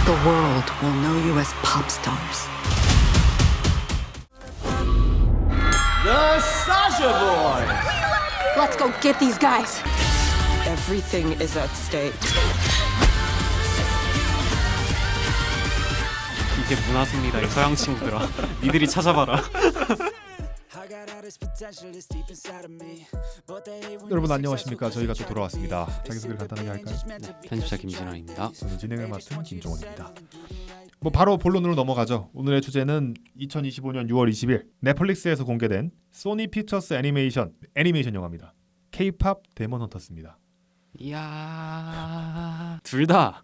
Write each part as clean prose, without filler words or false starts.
The world will know you as pop stars. The Sasha Boys! Let's go get these guys. Everything is at stake. 이게 문화습니다. 이 서양 친구들아. 니들이 찾아봐라. 여러분 안녕하십니까? 저희가 또 돌아왔습니다. 자기소개를 간단하게 할까요? 편집자 김진환입니다. 저는 진행을 맡은 김종원입니다. 바로 본론으로 넘어가죠. 오늘의 주제는 2025년 6월 20일 넷플릭스에서 공개된 소니 픽처스 애니메이션 영화입니다. K-팝 데몬 헌터스입니다. 이야, 둘 다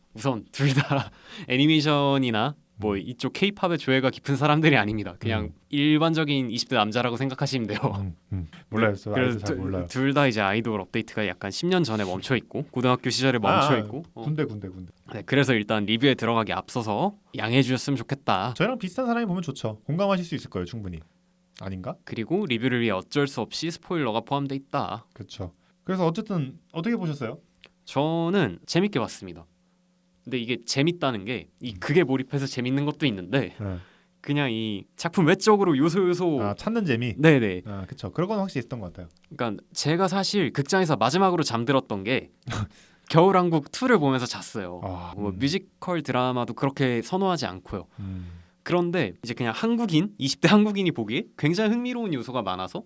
애니메이션이나 뭐 이쪽 K-팝의 조예가 깊은 사람들이 아닙니다. 그냥 일반적인 20대 남자라고 생각하시면 돼요. 몰라요. 그래서 잘 몰라요. 둘 다 이제 아이돌 업데이트가 약간 10년 전에 멈춰 있고 고등학교 시절에 멈춰 있고. 군대. 네, 그래서 일단 리뷰에 들어가기 앞서서 양해해 주셨으면 좋겠다. 저희랑 비슷한 사람이 보면 좋죠. 공감하실 수 있을 거예요, 충분히. 아닌가? 그리고 리뷰를 위해 어쩔 수 없이 스포일러가 포함돼 있다. 그렇죠. 그래서 어쨌든 어떻게 보셨어요? 저는 재밌게 봤습니다. 근데 이게 재밌다는 게 이 극에 몰입해서 재밌는 것도 있는데 그냥 이 작품 외적으로 요소 찾는 재미. 네네. 그렇죠. 그런 건 확실히 있었던 것 같아요. 그러니까 제가 사실 극장에서 마지막으로 잠들었던 게 겨울왕국 2를 보면서 잤어요. 뭐 뮤지컬 드라마도 그렇게 선호하지 않고요. 그런데 이제 그냥 20대 한국인이 보기에 굉장히 흥미로운 요소가 많아서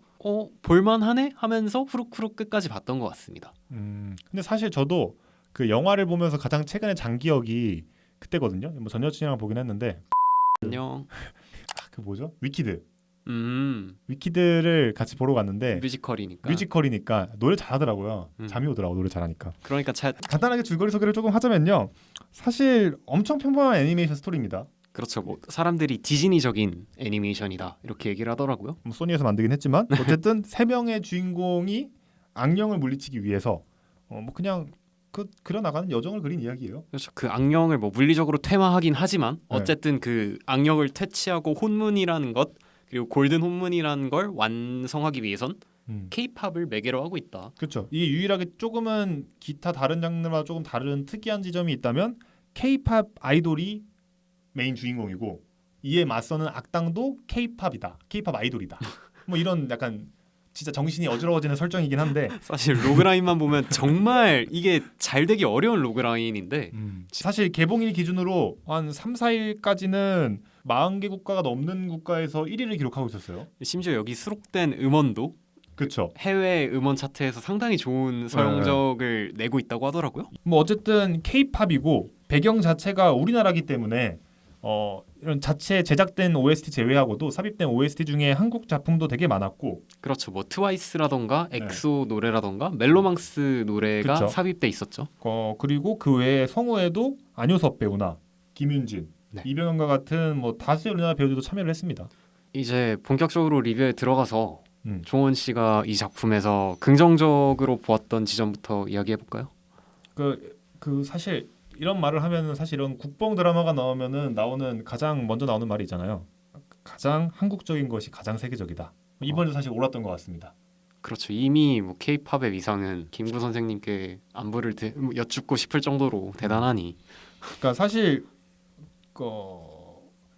볼만하네 하면서 후룩후룩 끝까지 봤던 것 같습니다. 근데 사실 저도 그 영화를 보면서 가장 최근에 장기억이 그때거든요. 뭐 전 여친이랑 보긴 했는데 안녕. 그 뭐죠? 위키드를 같이 보러 갔는데 뮤지컬이니까 노래 잘하더라고요. 잠이 오더라고 노래 잘하니까. 그러니까 간단하게 줄거리 소개를 조금 하자면요. 사실 엄청 평범한 애니메이션 스토리입니다. 그렇죠. 뭐 사람들이 디즈니적인 애니메이션이다 이렇게 얘기를 하더라고요. 소니에서 만들긴 했지만 어쨌든 세 명의 주인공이 악령을 물리치기 위해서 그냥 그려나가는 여정을 그린 이야기예요. 그렇죠. 그 악령을 뭐 물리적으로 퇴마하긴 하지만 어쨌든 그 악령을 퇴치하고 혼문이라는 것 그리고 골든 혼문이라는 걸 완성하기 위해선 K-팝을 매개로 하고 있다. 그렇죠. 이게 유일하게 조금은 기타 다른 장르와 조금 다른 특이한 지점이 있다면 K-팝 아이돌이 메인 주인공이고 이에 맞서는 악당도 K-팝이다. K-팝 아이돌이다. 뭐 이런 약간 진짜 정신이 어지러워지는 설정이긴 한데 사실 로그라인만 보면 정말 이게 잘 되기 어려운 로그라인인데 사실 개봉일 기준으로 한 3, 4일까지는 40개 국가가 넘는 국가에서 1위를 기록하고 있었어요. 심지어 여기 수록된 음원도 그렇죠. 해외 음원 차트에서 상당히 좋은 성적을 내고 있다고 하더라고요. 뭐 어쨌든 K-팝이고 배경 자체가 우리나라기 때문에 이런 자체 제작된 OST 제외하고도 삽입된 OST 중에 한국 작품도 되게 많았고 그렇죠. 뭐 트와이스라던가 엑소 노래라던가 멜로망스 노래가 그쵸. 삽입돼 있었죠. 그리고 그 외에 성우에도 안효섭 배우나 김윤진, 이병헌과 같은 뭐 다수의 우리나라 배우들도 참여를 했습니다. 이제 본격적으로 리뷰에 들어가서 종원 씨가 이 작품에서 긍정적으로 보았던 지점부터 이야기해 볼까요? 그 사실 이런 말을 하면은 사실 이런 국뽕 드라마가 나오는 가장 먼저 나오는 말이 있잖아요. 가장 한국적인 것이 가장 세계적이다. 이번에도 사실 옳았던 것 같습니다. 그렇죠. 이미 뭐 K-팝의 위상은 김구 선생님께 안부를 여쭙고 싶을 정도로 대단하니. 그러니까 사실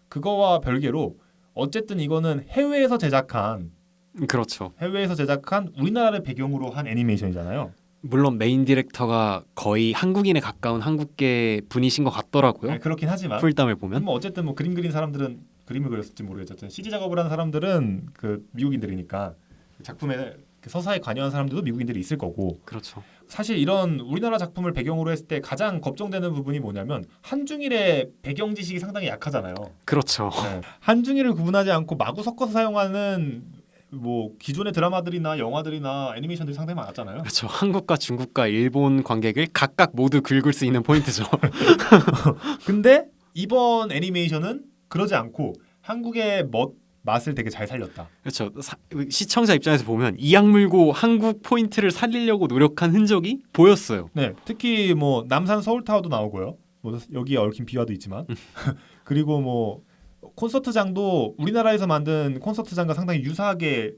그거와 별개로 어쨌든 이거는 해외에서 제작한 그렇죠. 해외에서 제작한 우리나라를 배경으로 한 애니메이션이잖아요. 물론 메인 디렉터가 거의 한국인에 가까운 한국계 분이신 것 같더라고요. 그렇긴 하지만 풀담을 보면 뭐 어쨌든 뭐 그림 그린 사람들은 그림을 그렸을지 모르겠지만 CG 작업을 한 사람들은 그 미국인들이니까 작품에 서사에 관여한 사람들도 미국인들이 있을 거고. 그렇죠. 사실 이런 우리나라 작품을 배경으로 했을 때 가장 걱정되는 부분이 뭐냐면 한중일의 배경 지식이 상당히 약하잖아요. 그렇죠. 한중일을 구분하지 않고 마구 섞어서 사용하는 뭐 기존의 드라마들이나 영화들이나 애니메이션들이 상당히 많았잖아요. 그렇죠. 한국과 중국과 일본 관객을 각각 모두 긁을 수 있는 포인트죠. 근데 이번 애니메이션은 그러지 않고 한국의 맛을 되게 잘 살렸다. 그렇죠. 시청자 입장에서 보면 이악 물고 한국 포인트를 살리려고 노력한 흔적이 보였어요. 네, 특히 뭐 남산 서울타워도 나오고요. 뭐 여기에 얽힌 비화도 있지만 그리고 뭐 콘서트장도 우리나라에서 만든 콘서트장과 상당히 유사하게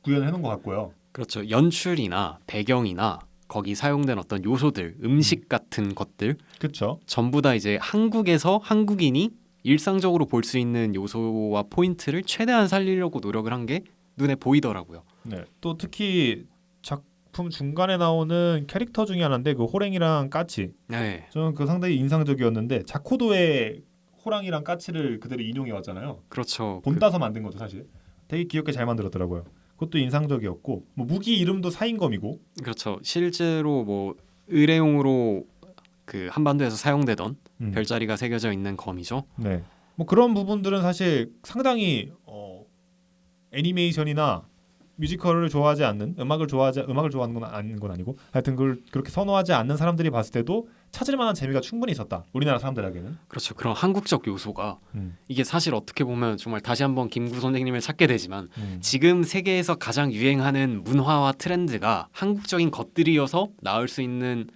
구현을 해놓은 것 같고요. 그렇죠. 연출이나 배경이나 거기 사용된 어떤 요소들, 음식 같은 것들 그렇죠. 전부 다 이제 한국에서 한국인이 일상적으로 볼 수 있는 요소와 포인트를 최대한 살리려고 노력을 한 게 눈에 보이더라고요. 네. 또 특히 작품 중간에 나오는 캐릭터 중에 하나인데 그 호랭이랑 까치. 네, 저는 그 상당히 인상적이었는데 자코도의 호랑이랑 까치를 그대로 인용해 왔잖아요. 그렇죠. 본따서 만든 거죠 사실. 되게 귀엽게 잘 만들었더라고요. 그것도 인상적이었고 뭐 무기 이름도 사인검이고. 그렇죠. 실제로 뭐 의뢰용으로 그 한반도에서 사용되던 별자리가 새겨져 있는 검이죠. 네. 뭐 그런 부분들은 사실 상당히 애니메이션이나 뮤지컬을 좋아하지 않는 음악을 좋아하는 건 아니고 하여튼 그걸 그렇게 선호하지 않는 사람들이 봤을 때도 찾을 만한 재미가 충분히 있었다. 우리나라 사람들에게는. 그렇죠. 그런 한국적 요소가 이게 사실 어떻게 보면 정말 다시 한번 김구 선생님을 찾게 되지만 지금 세계에서 가장 유행하는 문화와 트렌드가 한국적인 것들이어서 나올 수 있는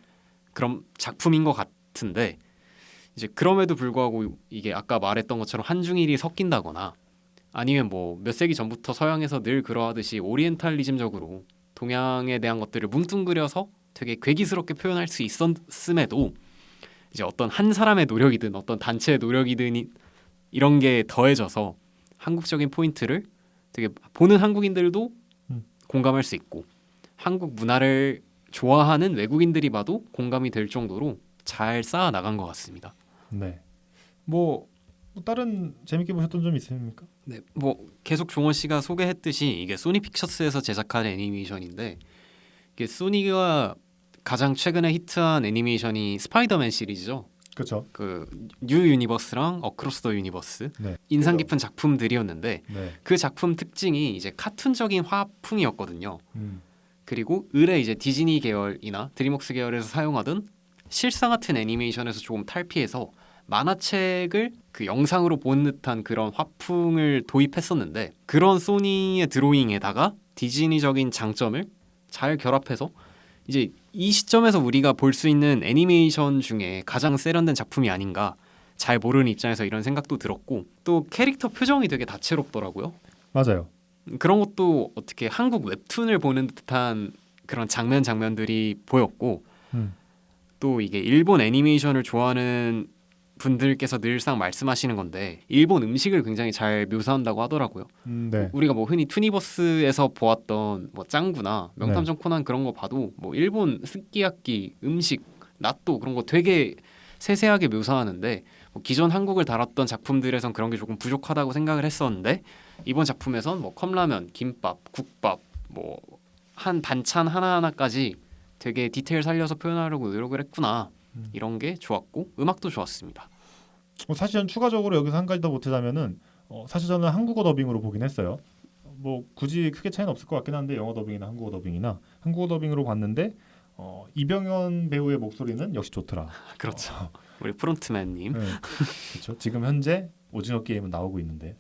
그런 작품인 것 같은데 이제 그럼에도 불구하고 이게 아까 말했던 것처럼 한중일이 섞인다거나 아니면 뭐 몇 세기 전부터 서양에서 늘 그러하듯이 오리엔탈리즘적으로 동양에 대한 것들을 뭉뚱그려서 되게 괴기스럽게 표현할 수 있었음에도 이제 어떤 한 사람의 노력이든 어떤 단체의 노력이든 이런 게 더해져서 한국적인 포인트를 되게 보는 한국인들도 공감할 수 있고 한국 문화를 좋아하는 외국인들이 봐도 공감이 될 정도로 잘 쌓아 나간 것 같습니다. 네. 뭐 다른 재밌게 보셨던 점 있습니까? 네, 뭐 계속 종원 씨가 소개했듯이 이게 소니 픽처스에서 제작한 애니메이션인데 이게 소니가 가장 최근에 히트한 애니메이션이 스파이더맨 시리즈죠. 그렇죠. 그 뉴 유니버스랑 어크로스 더 유니버스 네. 인상 깊은 작품들이었는데 네. 그 작품 특징이 이제 카툰적인 화풍이었거든요. 음. 그리고 의뢰 이제 디즈니 계열이나 드림웍스 계열에서 사용하던 실사 같은 애니메이션에서 조금 탈피해서 만화책을 그 영상으로 본 듯한 그런 화풍을 도입했었는데 그런 소니의 드로잉에다가 디즈니적인 장점을 잘 결합해서 이제 이 시점에서 우리가 볼 수 있는 애니메이션 중에 가장 세련된 작품이 아닌가 잘 모르는 입장에서 이런 생각도 들었고 또 캐릭터 표정이 되게 다채롭더라고요. 맞아요. 그런 것도 어떻게 한국 웹툰을 보는 듯한 그런 장면들이 보였고 또 이게 일본 애니메이션을 좋아하는 분들께서 늘상 말씀하시는 건데 일본 음식을 굉장히 잘 묘사한다고 하더라고요. 네. 우리가 뭐 흔히 투니버스에서 보았던 뭐 짱구나 명탐정 코난 그런 거 봐도 뭐 일본 스키야키 음식 나또 그런 거 되게 세세하게 묘사하는데 뭐 기존 한국을 다뤘던 작품들에선 그런 게 조금 부족하다고 생각을 했었는데 이번 작품에선 뭐 컵라면, 김밥, 국밥 뭐 한 반찬 하나하나까지 되게 디테일 살려서 표현하려고 노력을 했구나. 이런 게 좋았고 음악도 좋았습니다. 사실 전 추가적으로 여기서 한 가지 더 보태자면은 사실 저는 한국어 더빙으로 보긴 했어요. 뭐 굳이 크게 차이는 없을 것 같긴 한데 영어 더빙이나 한국어 더빙으로 봤는데 이병헌 배우의 목소리는 역시 좋더라. 그렇죠. 우리 프론트맨님. 네. 그렇죠. 지금 현재 오징어 게임은 나오고 있는데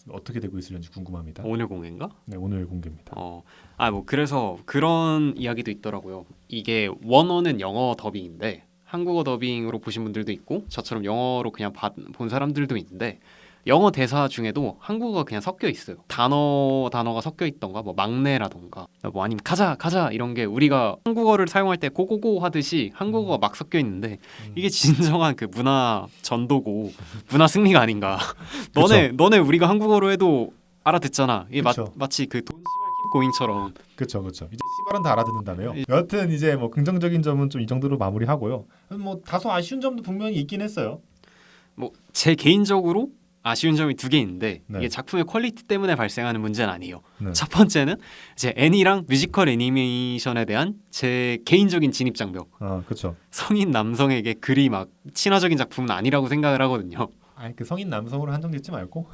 어떻게 되고 있을지 궁금합니다. 오늘 공개인가? 네, 오늘 공개입니다. 뭐 그래서 그런 이야기도 있더라고요. 이게 원어는 영어 더빙인데 한국어 더빙으로 보신 분들도 있고 저처럼 영어로 그냥 본 사람들도 있는데 영어 대사 중에도 한국어가 그냥 섞여 있어요. 단어가 섞여 있던가 뭐 막내라던가 뭐 아니면 가자 이런 게 우리가 한국어를 사용할 때 고고고 하듯이 한국어가 막 섞여 있는데 이게 진정한 그 문화 전도고 문화 승리가 아닌가. 너네 우리가 한국어로 해도 알아듣잖아. 이게 마치 그 돈 씨발 고잉처럼. 그렇죠. 이제 씨발은 다 알아듣는다며요. 여하튼 이제 뭐 긍정적인 점은 좀 이 정도로 마무리하고요. 뭐 다소 아쉬운 점도 분명히 있긴 했어요. 뭐 제 개인적으로 아쉬운 점이 두 개 있는데 네. 이게 작품의 퀄리티 때문에 발생하는 문제는 아니에요. 네. 첫 번째는 이제 애니랑 뮤지컬 애니메이션에 대한 제 개인적인 진입 장벽. 그렇죠. 성인 남성에게 그리 막 친화적인 작품은 아니라고 생각을 하거든요. 그 성인 남성으로 한정짓지 말고.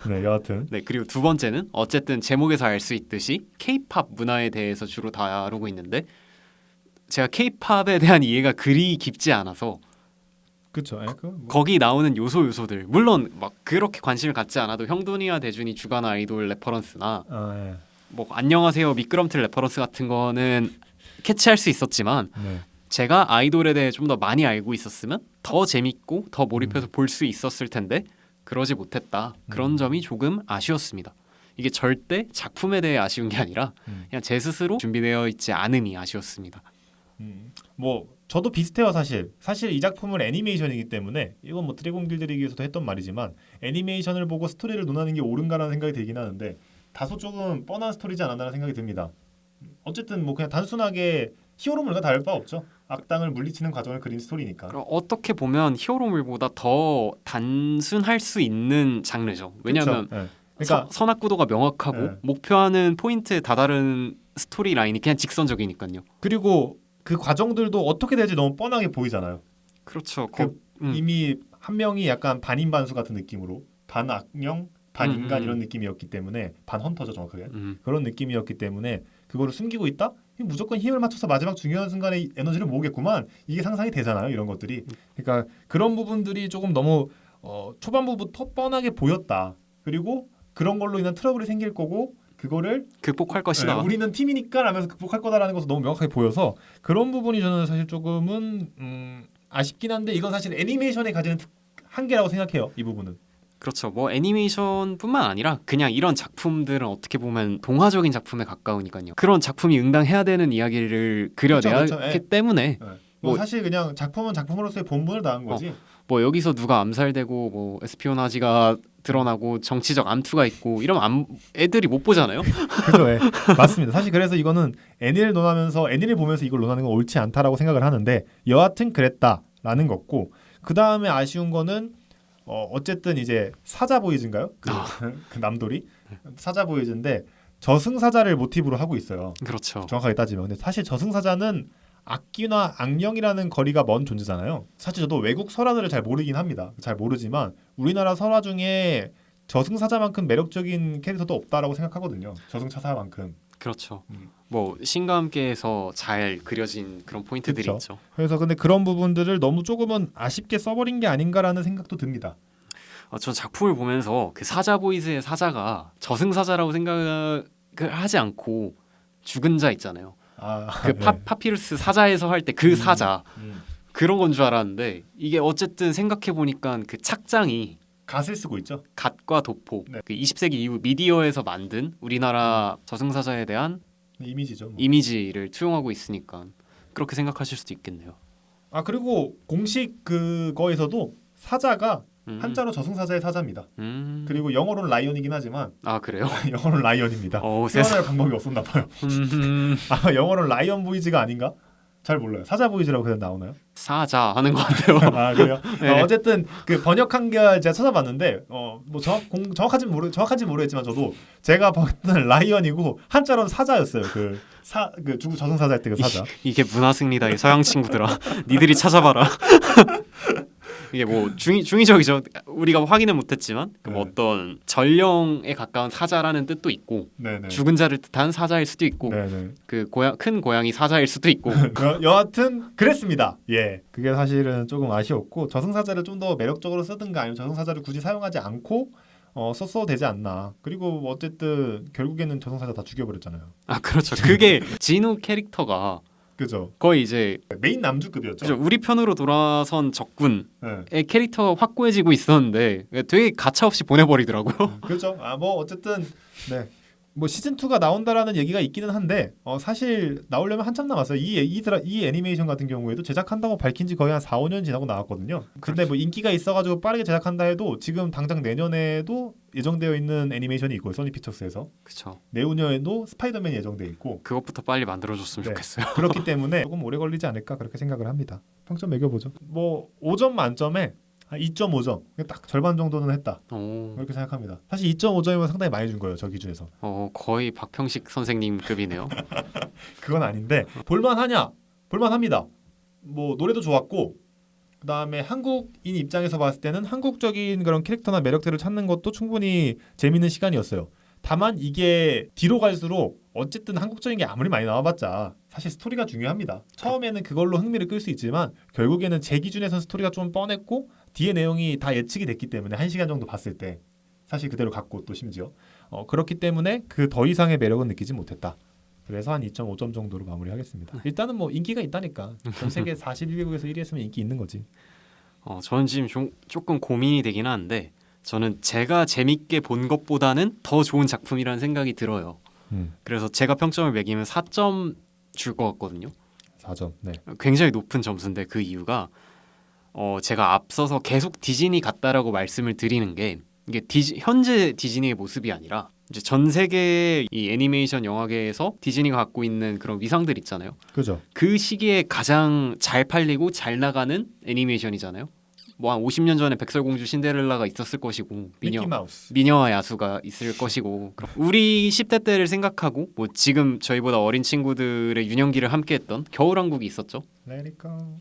네, 여하튼. 네, 그리고 두 번째는 어쨌든 제목에서 알 수 있듯이 K-팝 문화에 대해서 주로 다루고 있는데 제가 K-팝에 대한 이해가 그리 깊지 않아서 그렇죠. 거기 나오는 요소들 물론 막 그렇게 관심을 갖지 않아도 형돈이와 대준이 주간 아이돌 레퍼런스나 예. 뭐 안녕하세요 미끄럼틀 레퍼런스 같은 거는 캐치할 수 있었지만 네. 제가 아이돌에 대해 좀 더 많이 알고 있었으면 더 재밌고 더 몰입해서 볼 수 있었을 텐데 그러지 못했다. 그런 점이 조금 아쉬웠습니다. 이게 절대 작품에 대해 아쉬운 게 아니라 그냥 제 스스로 준비되어 있지 않음이 아쉬웠습니다. 뭐 저도 비슷해요 사실. 사실 이 작품은 애니메이션이기 때문에 이건 뭐 드래곤 길들이기에서도 했던 말이지만 애니메이션을 보고 스토리를 논하는 게 옳은가라는 생각이 들긴 하는데 다소 조금 뻔한 스토리지 않았나라는 생각이 듭니다. 어쨌든 뭐 그냥 단순하게 히어로물과 다를 바 없죠. 악당을 물리치는 과정을 그린 스토리니까. 어떻게 보면 히어로물보다 더 단순할 수 있는 장르죠. 왜냐하면 그쵸? 네. 그러니까 선악 구도가 명확하고 네. 목표하는 포인트에 다다른 스토리 라인이 그냥 직선적이니까요. 그리고 그 과정들도 어떻게 될지 너무 뻔하게 보이잖아요. 그렇죠. 이미 한 명이 약간 반인 반수 같은 느낌으로 반 악령, 반 인간 이런 느낌이었기 때문에 반 헌터죠 정확하게. 그런 느낌이었기 때문에 그거를 숨기고 있다? 무조건 힘을 맞춰서 마지막 중요한 순간에 에너지를 모으겠구만. 이게 상상이 되잖아요. 이런 것들이. 그러니까 그런 부분들이 조금 너무 초반부부터 뻔하게 보였다. 그리고 그런 걸로 인한 트러블이 생길 거고 그거를 극복할 것이다. 우리는 팀이니까 라면서 극복할 거다라는 것을 너무 명확하게 보여서 그런 부분이 저는 사실 조금은 아쉽긴 한데 이건 사실 애니메이션에 가지는 한계라고 생각해요. 이 부분은. 그렇죠. 뭐 애니메이션뿐만 아니라 그냥 이런 작품들은 어떻게 보면 동화적인 작품에 가까우니까요. 그런 작품이 응당해야 되는 이야기를 그려내야 그렇죠, 하기 때문에 뭐 사실 그냥 작품은 작품으로서의 본분을 다한 거지. 뭐 여기서 누가 암살되고 뭐 에스피오나지가 드러나고 정치적 암투가 있고 이러면 애들이 못 보잖아요. 그죠, 예. 맞습니다. 사실 그래서 이거는 애니를 논하면서 애니를 보면서 이걸 논하는 건 옳지 않다라고 생각을 하는데 여하튼 그랬다라는 거고 그 다음에 아쉬운 거는 어쨌든 이제 사자 보이즈인가요? 그 남돌이 사자 보이즈인데 저승사자를 모티브로 하고 있어요. 그렇죠. 정확하게 따지면 근데 사실 저승사자는 악귀나 악령이라는 거리가 먼 존재잖아요. 사실 저도 외국 설화들을 잘 모르긴 합니다. 잘 모르지만 우리나라 설화 중에 저승사자만큼 매력적인 캐릭터도 없다라고 생각하거든요. 저승사자만큼. 그렇죠. 뭐 신과 함께해서 잘 그려진 그런 포인트들이 그쵸. 있죠. 그래서 근데 그런 부분들을 너무 조금은 아쉽게 써버린 게 아닌가라는 생각도 듭니다. 전 작품을 보면서 그 사자 보이즈의 사자가 저승사자라고 생각을 하지 않고 죽은 자 있잖아요. 그 파피루스 사자에서 할 때 그 사자 그런 건 줄 알았는데 이게 어쨌든 생각해 보니까 그 착장이 갓을 쓰고 있죠. 갓과 도포 네. 그 20세기 이후 미디어에서 만든 우리나라 저승사자에 대한 이미지죠. 뭐. 이미지를 투영하고 있으니까 그렇게 생각하실 수도 있겠네요. 그리고 공식 그거에서도 사자가 한자로 저승사자의 사자입니다. 그리고 영어로는 라이언이긴 하지만 그래요? 영어로는 라이언입니다. 세상. 표현할 방법이 없었나 봐요. 영어로는 라이언 보이즈가 아닌가? 잘 몰라요. 사자 보이즈라고 그냥 나오나요? 사자 하는 것 같아요. 그래요? 네. 어쨌든 그 번역한 게 제가 찾아봤는데 뭐 정확한지 모르겠지만 저도 제가 봤던 라이언이고 한자로는 사자였어요. 그 저승사자 할 때 그 사자. 이게 문화승리다 이 서양 친구들아. 니들이 찾아봐라. 이게 뭐 중의적이죠. 우리가 확인은 못했지만 뭐 어떤 전령에 가까운 사자라는 뜻도 있고 네네. 죽은 자를 뜻한 사자일 수도 있고 네네. 그 큰 고양이 사자일 수도 있고 여하튼 그랬습니다. 예, 그게 사실은 조금 아쉬웠고 저승사자를 좀 더 매력적으로 쓰든가 아니면 저승사자를 굳이 사용하지 않고 썼어도 되지 않나. 그리고 어쨌든 결국에는 저승사자 다 죽여버렸잖아요. 그렇죠. 그게 진우 캐릭터가 그죠. 거의 이제 메인 남주급이었죠. 그렇죠. 우리 편으로 돌아선 적군의 네. 캐릭터가 확고해지고 있었는데 되게 가차없이 보내버리더라고요. 그렇죠. 뭐 어쨌든 네. 뭐 시즌 2가 나온다라는 얘기가 있기는 한데 사실 나오려면 한참 남았어요. 이 애니메이션 같은 경우에도 제작한다고 밝힌 지 거의 한 4, 5년 지나고 나왔거든요. 근데 뭐 인기가 있어가지고 빠르게 제작한다 해도 지금 당장 내년에도 예정되어 있는 애니메이션이 있고 소니 피처스에서 그렇죠. 내후년에도 스파이더맨이 예정돼 있고 그것부터 빨리 만들어줬으면 네. 좋겠어요. 그렇기 때문에 조금 오래 걸리지 않을까 그렇게 생각을 합니다. 평점 매겨보죠. 뭐 5점 만점에 2.5점 딱 절반 정도는 했다. 그렇게 생각합니다. 사실 2.5점이면 상당히 많이 준 거예요. 저 기준에서. 거의 박평식 선생님급이네요. 그건 아닌데 볼만하냐? 볼만합니다. 뭐 노래도 좋았고 그다음에 한국인 입장에서 봤을 때는 한국적인 그런 캐릭터나 매력들을 찾는 것도 충분히 재밌는 시간이었어요. 다만 이게 뒤로 갈수록 어쨌든 한국적인 게 아무리 많이 나와봤자 사실 스토리가 중요합니다. 처음에는 그걸로 흥미를 끌 수 있지만 결국에는 제 기준에서는 스토리가 좀 뻔했고 뒤에 내용이 다 예측이 됐기 때문에 1시간 정도 봤을 때 사실 그대로 갔고 또 심지어 그렇기 때문에 그 더 이상의 매력은 느끼지 못했다. 그래서 한 2.5점 정도로 마무리하겠습니다. 일단은 뭐 인기가 있다니까. 전 세계 41개국에서 1위 했으면 인기 있는 거지. 저는 지금 조금 고민이 되긴 하는데 저는 제가 재밌게 본 것보다는 더 좋은 작품이라는 생각이 들어요. 그래서 제가 평점을 매기면 4점 줄 것 같거든요. 4점. 네. 굉장히 높은 점수인데 그 이유가 제가 앞서서 계속 디즈니 같다라고 말씀을 드리는 게 이게 현재 디즈니의 모습이 아니라 이제 전 세계 이 애니메이션 영화계에서 디즈니가 갖고 있는 그런 위상들 있잖아요. 그죠. 그 시기에 가장 잘 팔리고 잘 나가는 애니메이션이잖아요. 뭐 한 50년 전에 백설공주 신데렐라가 있었을 것이고 미키마우스. 미녀와 야수가 있을 것이고 우리 10대 때를 생각하고 뭐 지금 저희보다 어린 친구들의 유년기를 함께했던 겨울왕국이 있었죠. Let it go.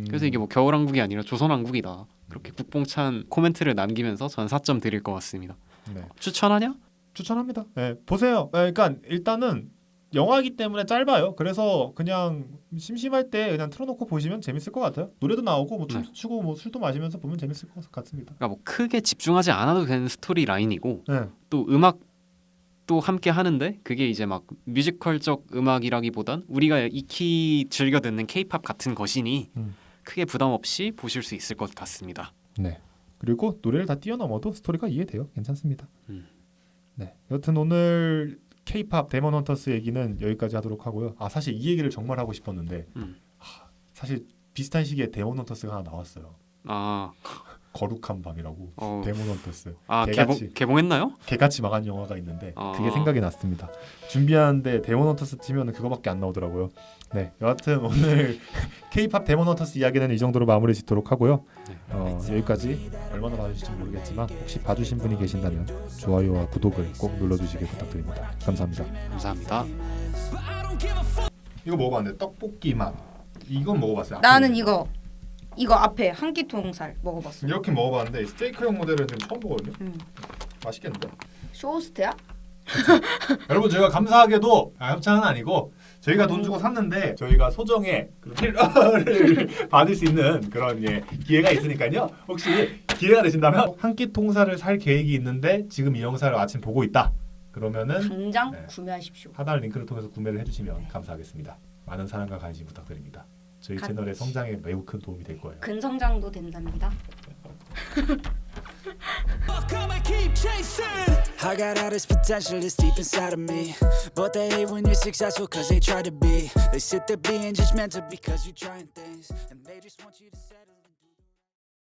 그래서 이게 뭐 겨울왕국이 아니라 조선왕국이다. 그렇게 국뽕찬 코멘트를 남기면서 전 4점 드릴 것 같습니다. 네. 추천하냐? 추천합니다. 네, 보세요. 네, 그러니까 일단은 영화이기 때문에 짧아요. 그래서 그냥 심심할 때 그냥 틀어놓고 보시면 재밌을 것 같아요. 노래도 나오고 뭐 춤도 추고 뭐 술도 마시면서 보면 재밌을 것 같습니다. 그러니까 뭐 크게 집중하지 않아도 되는 스토리 라인이고 네. 또 음악도 함께 하는데 그게 이제 막 뮤지컬적 음악이라기보단 우리가 익히 즐겨 듣는 K-팝 같은 것이니 크게 부담 없이 보실 수 있을 것 같습니다. 네. 그리고 노래를 다 뛰어넘어도 스토리가 이해돼요. 괜찮습니다. 네. 여튼 오늘 K-팝 데몬 헌터스 얘기는 여기까지 하도록 하고요. 사실 이 얘기를 정말 하고 싶었는데 사실 비슷한 시기에 데몬 헌터스가 하나 나왔어요. 거룩한 밤이라고. 데몬 헌터스. 개봉했나요? 개같이 망한 영화가 있는데 그게 생각이 났습니다. 준비하는데 데몬 헌터스 치면 그거밖에 안 나오더라고요. 네, 여하튼 오늘 K-팝 데몬 헌터스 이야기는 이 정도로 마무리 짓도록 하고요. 여기까지 얼마나 봐주실지 모르겠지만 혹시 봐주신 분이 계신다면 좋아요와 구독을 꼭 눌러주시길 부탁드립니다. 감사합니다. 감사합니다. 이거 먹어봤는데 떡볶이 맛. 이건 먹어봤어요. 나는 이거 앞에 한 끼 통살 먹어봤어. 이렇게 먹어봤는데 스테이크용 모델은 지금 처음 보거든요. 맛있겠는데? 쇼호스트야? 여러분 저희가 감사하게도 협찬은 아니고 저희가 돈 주고 샀는데 저희가 소정의 필러를 받을 수 있는 그런 기회가 있으니까요. 혹시 기회가 되신다면 한 끼 통살을 살 계획이 있는데 지금 이 영상을 마침 보고 있다. 그러면은 당장 구매하십시오. 하단 링크를 통해서 구매를 해주시면 감사하겠습니다. 많은 사랑과 관심 부탁드립니다. 저희 채널의 성장에 매우 큰 도움이 될 거예요. 근성장도 된답니다. I got all this potential that's deep inside of me, but they hate when you're successful cause they try to be. They sit there being judgmental because you're trying things, and they just want you to settle.